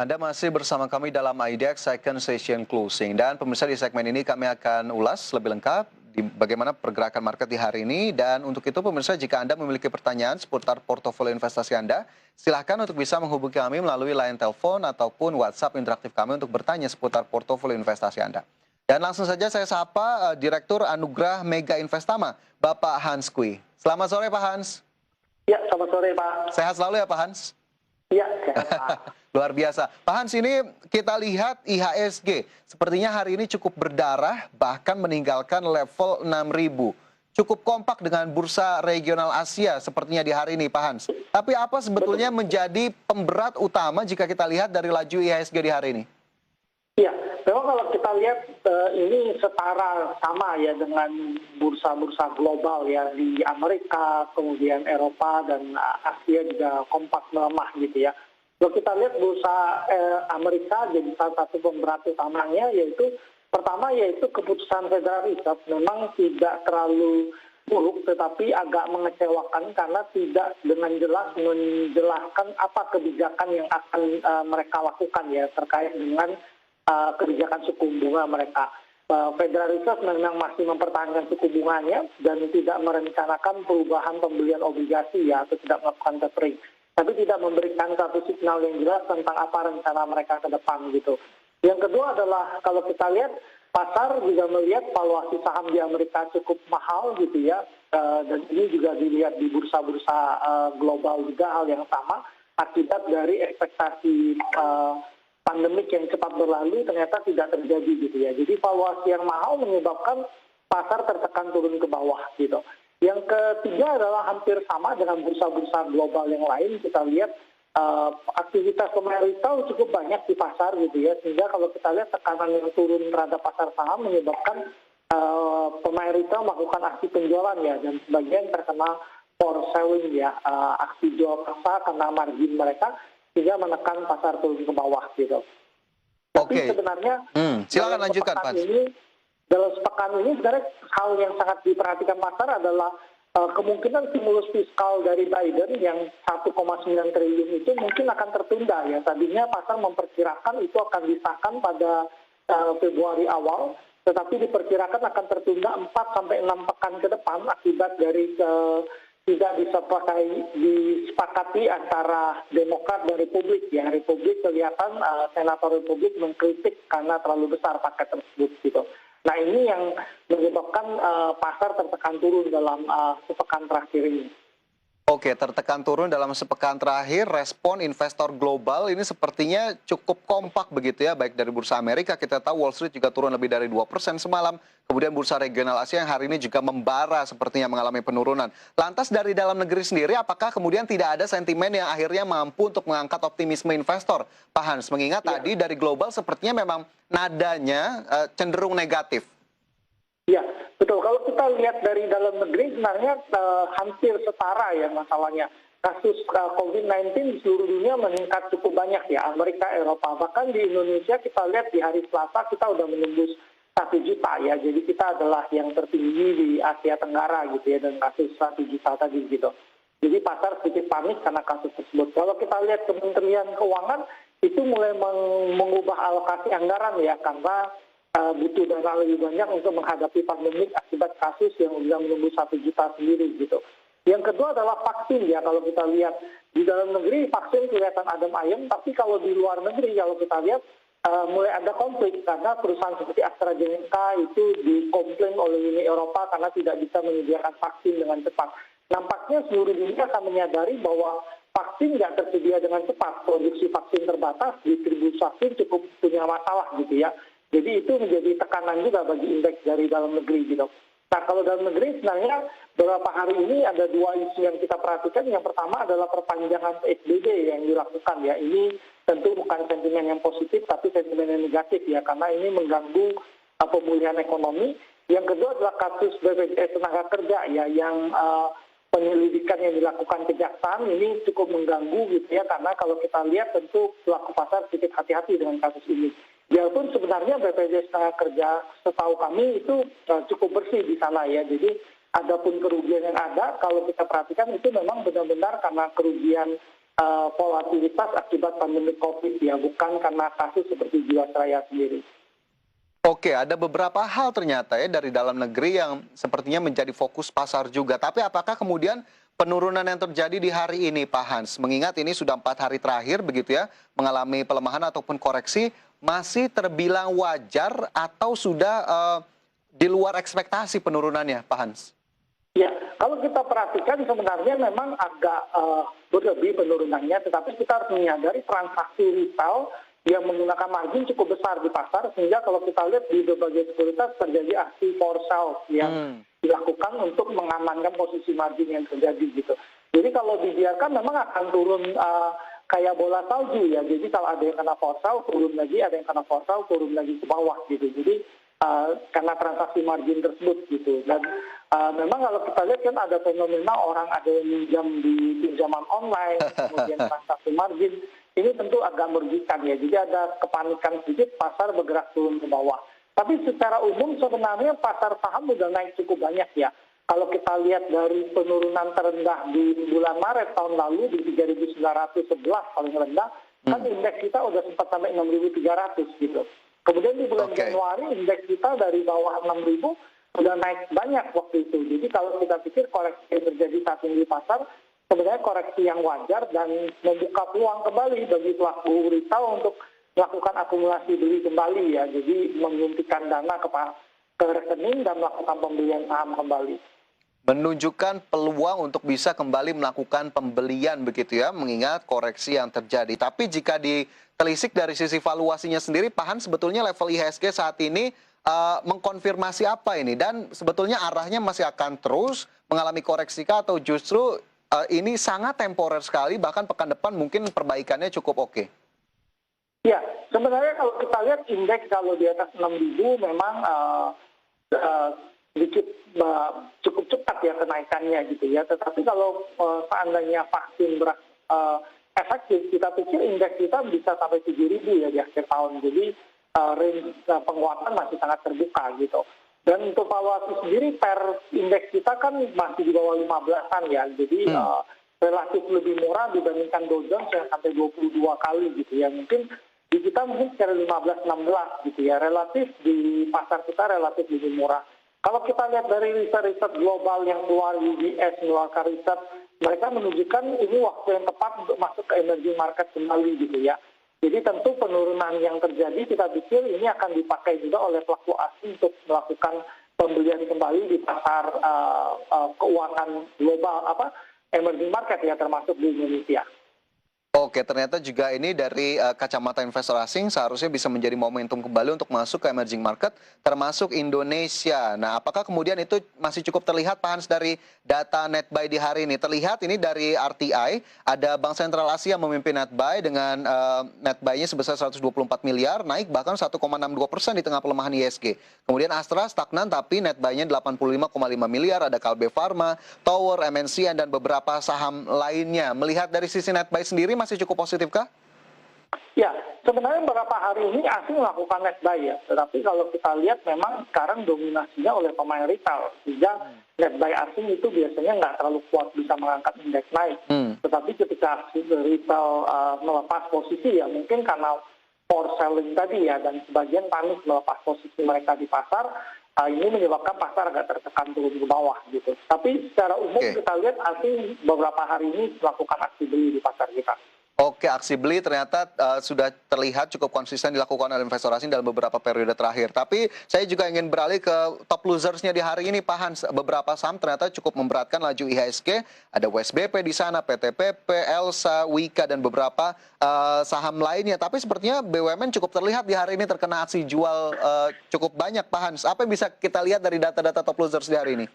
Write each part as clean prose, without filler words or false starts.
Anda masih bersama kami dalam IDX Second Session Closing. Dan pemirsa, di segmen ini kami akan ulas lebih lengkap di bagaimana pergerakan market di hari ini. Dan untuk itu pemirsa, jika Anda memiliki pertanyaan seputar portofolio investasi Anda, silahkan untuk bisa menghubungi kami melalui line telepon ataupun WhatsApp interaktif kami untuk bertanya seputar portofolio investasi Anda. Dan langsung saja saya sapa Direktur Anugrah Mega Investama, Bapak Hans Kui. Selamat sore Pak Hans. Ya, selamat sore Pak. Sehat selalu ya Pak Hans? Iya, sehat Pak. Luar biasa. Pak Hans, ini kita lihat IHSG sepertinya hari ini cukup berdarah, bahkan meninggalkan level 6.000. Cukup kompak dengan bursa regional Asia sepertinya di hari ini Pak Hans. Tapi apa sebetulnya menjadi pemberat utama jika kita lihat dari laju IHSG di hari ini? Iya, memang kalau kita lihat ini setara sama ya dengan bursa-bursa global ya di Amerika, kemudian Eropa dan Asia juga kompak melemah gitu ya. Kalau kita lihat bursa Amerika jadi salah satu pemberat utamanya yaitu pertama yaitu keputusan Federal Reserve memang tidak terlalu buruk tetapi agak mengecewakan karena tidak dengan jelas menjelaskan apa kebijakan yang akan mereka lakukan ya terkait dengan kebijakan suku bunga mereka. Federal Reserve memang masih mempertahankan suku bunganya dan tidak merencanakan perubahan pembelian obligasi ya atau tidak melakukan tapering. Tapi tidak memberikan satu signal yang jelas tentang apa rencana mereka ke depan gitu. Yang kedua adalah kalau kita lihat pasar juga melihat valuasi saham di Amerika cukup mahal gitu ya, dan ini juga dilihat di bursa-bursa global juga hal yang sama akibat dari ekspektasi pandemik yang cepat berlalu ternyata tidak terjadi gitu ya. Jadi valuasi yang mahal menyebabkan pasar tertekan turun ke bawah gitu. Yang ketiga adalah hampir sama dengan bursa-bursa global yang lain. Kita lihat aktivitas pemain retail cukup banyak di pasar gitu ya. Sehingga kalau kita lihat tekanan yang turun terhadap pasar saham menyebabkan pemain retail melakukan aksi penjualan ya. Dan sebagian terkena for selling ya, aksi jual paksa karena margin mereka sehingga menekan pasar turun ke bawah gitu. Tapi sebenarnya silakan lanjutkan Pak. Dalam sepekan ini sebenarnya hal yang sangat diperhatikan pasar adalah kemungkinan stimulus fiskal dari Biden yang 1,9 triliun itu mungkin akan tertunda ya. Tadinya pasar memperkirakan itu akan disahkan pada Februari awal, tetapi diperkirakan akan tertunda 4 sampai 6 pekan ke depan akibat dari tidak bisa disepakati antara Demokrat dan Republik ya. Republik kelihatan senator Republik mengkritik karena terlalu besar paket tersebut gitu. Nah ini yang menyebabkan pasar tertekan turun dalam sepekan terakhir ini. Oke, tertekan turun dalam sepekan terakhir, respon investor global ini sepertinya cukup kompak begitu ya, baik dari bursa Amerika, kita tahu Wall Street juga turun lebih dari 2% semalam, kemudian bursa regional Asia yang hari ini juga membara sepertinya mengalami penurunan. Lantas dari dalam negeri sendiri, apakah kemudian tidak ada sentimen yang akhirnya mampu untuk mengangkat optimisme investor? Pak Hans, mengingat tadi dari global sepertinya memang nadanya cenderung negatif. Ya, betul. Kalau kita lihat dari dalam negeri sebenarnya hampir setara ya masalahnya. Kasus COVID-19 di seluruh dunia meningkat cukup banyak ya, Amerika, Eropa. Bahkan di Indonesia kita lihat di hari Selasa kita udah menembus 1 juta ya. Jadi kita adalah yang tertinggi di Asia Tenggara gitu ya, dan kasus 1 juta tadi gitu. Jadi pasar sedikit panik karena kasus tersebut. Kalau kita lihat Kementerian Keuangan itu mulai mengubah alokasi anggaran ya, karena butuh dana lebih banyak untuk menghadapi pandemik akibat kasus yang sudah menembus 1 juta sendiri gitu. Yang kedua adalah vaksin ya, kalau kita lihat di dalam negeri vaksin kelihatan adem ayem, tapi kalau di luar negeri kalau kita lihat mulai ada konflik karena perusahaan seperti AstraZeneca itu dikomplain oleh Uni Eropa karena tidak bisa menyediakan vaksin dengan cepat. Nampaknya seluruh dunia akan menyadari bahwa vaksin tidak tersedia dengan cepat, produksi vaksin terbatas, distribusi vaksin cukup punya masalah gitu ya. Jadi itu menjadi tekanan juga bagi indeks dari dalam negeri gitu. Nah kalau dalam negeri sebenarnya beberapa hari ini ada 2 isu yang kita perhatikan. Yang pertama adalah perpanjangan PSBB yang dilakukan ya. Ini tentu bukan sentimen yang positif tapi sentimen yang negatif ya. Karena ini mengganggu pemulihan ekonomi. Yang kedua adalah kasus BPJS tenaga kerja ya, yang penyelidikan yang dilakukan kejaksaan ini cukup mengganggu gitu ya. Karena kalau kita lihat tentu pelaku pasar sedikit hati-hati dengan kasus ini. Biarpun sebenarnya BPJS tenaga kerja setahu kami itu cukup bersih di sana ya. Jadi adapun kerugian yang ada kalau kita perhatikan itu memang benar-benar karena kerugian volatilitas akibat pandemi COVID ya, bukan karena kasus seperti Jiwasraya sendiri. Oke, ada beberapa hal ternyata ya dari dalam negeri yang sepertinya menjadi fokus pasar juga. Tapi apakah kemudian penurunan yang terjadi di hari ini, Pak Hans, mengingat ini sudah 4 hari terakhir begitu ya, mengalami pelemahan ataupun koreksi, masih terbilang wajar atau sudah di luar ekspektasi penurunannya, Pak Hans? Ya, kalau kita perhatikan sebenarnya memang agak berlebih penurunannya, tetapi kita harus menyadari transaksi retail yang menggunakan margin cukup besar di pasar, sehingga kalau kita lihat di berbagai sekuritas terjadi aksi for sale yang dilakukan untuk mengamankan posisi margin yang terjadi gitu. Jadi kalau dibiarkan memang akan turun kayak bola salju ya. Jadi kalau ada yang kena for sale turun lagi, ada yang kena for sale turun lagi ke bawah gitu. Jadi karena transaksi margin tersebut gitu. Dan memang kalau kita lihat kan ada fenomena orang ada yang minjam di pinjaman online, kemudian transaksi margin. Ini tentu agak merugikan ya, jadi ada kepanikan sedikit, pasar bergerak turun ke bawah. Tapi secara umum sebenarnya pasar saham sudah naik cukup banyak ya. Kalau kita lihat dari penurunan terendah di bulan Maret tahun lalu di 3.911 paling rendah, kan indeks kita udah sempat sampai 6.300 gitu. Kemudian di bulan Januari indeks kita dari bawah 6.000 sudah naik banyak waktu itu. Jadi kalau kita pikir koreksi yang terjadi saat ini di pasar, sebenarnya koreksi yang wajar dan membuka peluang kembali bagi pelaku retail untuk melakukan akumulasi beli kembali ya. Jadi menyuntikkan dana ke rekening dan melakukan pembelian saham kembali. Menunjukkan peluang untuk bisa kembali melakukan pembelian begitu ya, mengingat koreksi yang terjadi. Tapi jika ditelisik dari sisi valuasinya sendiri, Pak Hans, sebetulnya level IHSG saat ini mengkonfirmasi apa ini? Dan sebetulnya arahnya masih akan terus mengalami koreksi kah atau justru ini sangat temporer sekali, bahkan pekan depan mungkin perbaikannya cukup oke? Ya, sebenarnya kalau kita lihat indeks kalau di atas 6.000 memang sedikit cukup cepat ya kenaikannya gitu ya. Tetapi kalau seandainya vaksin efektif, kita pikir indeks kita bisa sampai 7.000 ya di akhir tahun. Jadi range penguatan masih sangat terbuka gitu. Dan untuk valuasi sendiri per indeks kita kan masih di bawah 15-an ya. Jadi relatif lebih murah dibandingkan Dow Jones yang sampai 22 kali gitu ya. Mungkin di kita mungkin sekitar 15-16 gitu ya. Relatif di pasar kita relatif lebih murah. Kalau kita lihat dari riset global yang keluar UBS mengeluarkan riset, mereka menunjukkan ini waktu yang tepat untuk masuk ke emerging market kembali gitu ya. Jadi tentu penurunan yang terjadi kita pikir ini akan dipakai juga oleh pelaku asing untuk melakukan pembelian kembali di pasar keuangan global emerging market ya, termasuk di Indonesia. Oke, ternyata juga ini dari kacamata investor asing seharusnya bisa menjadi momentum kembali untuk masuk ke emerging market, termasuk Indonesia. Nah, apakah kemudian itu masih cukup terlihat, Pak Hans, dari data net buy di hari ini? Terlihat ini dari RTI, ada Bank Sentral Asia memimpin net buy dengan net buy-nya sebesar 124 miliar, naik bahkan 1,62% di tengah pelemahan ISG. Kemudian Astra stagnan tapi net buy-nya 85,5 miliar, ada Kalbe Pharma, Tower, MNCN, dan beberapa saham lainnya. Melihat dari sisi net buy sendiri, masih cukup positif kah? Ya, sebenarnya beberapa hari ini asing melakukan net buy ya. Tetapi kalau kita lihat memang sekarang dominasinya oleh pemain retail. Sehingga net buy asing itu biasanya nggak terlalu kuat bisa mengangkat indeks naik. Tetapi ketika retail melepas posisi ya mungkin karena for selling tadi ya. Dan sebagian panik melepas posisi mereka di pasar. Ini menyebabkan pasar agak tertekan turun ke bawah gitu. Tapi secara umum kita lihat asing beberapa hari ini melakukan aksi beli di pasar kita. Oke, aksi beli ternyata sudah terlihat cukup konsisten dilakukan oleh investor asing dalam beberapa periode terakhir. Tapi saya juga ingin beralih ke top losersnya di hari ini, Pak Hans. Beberapa saham ternyata cukup memberatkan laju IHSG. Ada WSBP di sana, PTPP, Elsa, Wika, dan beberapa saham lainnya. Tapi sepertinya BUMN cukup terlihat di hari ini terkena aksi jual cukup banyak, Pak Hans. Apa yang bisa kita lihat dari data-data top losers di hari ini?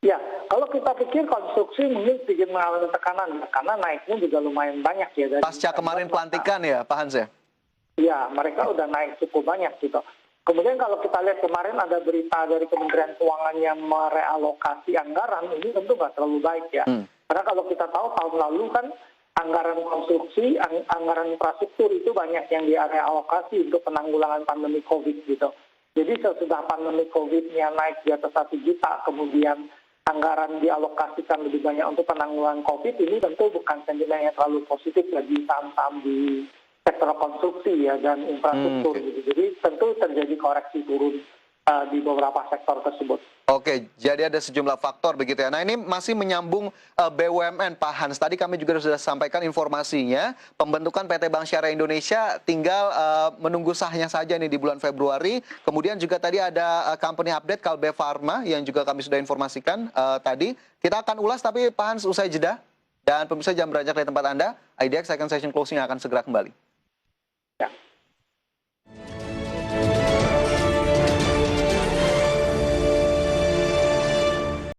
Ya, kalau kita pikir konstruksi mungkin sedikit mengalami tekanan, karena naiknya juga lumayan banyak ya. Pasca kemarin pelantikan ya, Pak Hans ya? Ya, mereka udah naik cukup banyak gitu. Kemudian kalau kita lihat kemarin ada berita dari Kementerian Keuangan yang merealokasi anggaran, ini tentu nggak terlalu baik ya. Karena kalau kita tahu tahun lalu kan anggaran konstruksi, anggaran infrastruktur itu banyak yang direalokasi untuk penanggulangan pandemi COVID gitu. Jadi sesudah pandemi COVID-nya naik di atas 1 juta, kemudian anggaran dialokasikan lebih banyak untuk penanggulangan COVID, ini tentu bukan sentimen yang terlalu positif bagi saham-saham di sektor konstruksi ya dan infrastruktur. Gitu. Jadi tentu terjadi koreksi turun di beberapa sektor tersebut. Oke, jadi ada sejumlah faktor begitu ya. Nah ini masih menyambung BUMN Pak Hans. Tadi kami juga sudah sampaikan informasinya, pembentukan PT Bank Syariah Indonesia tinggal menunggu sahnya saja nih di bulan Februari. Kemudian juga tadi ada company update Kalbe Pharma yang juga kami sudah informasikan tadi. Kita akan ulas tapi Pak Hans usai jeda. Dan pemirsa jangan beranjak dari tempat Anda, IDX Second Session Closing akan segera kembali. Ya.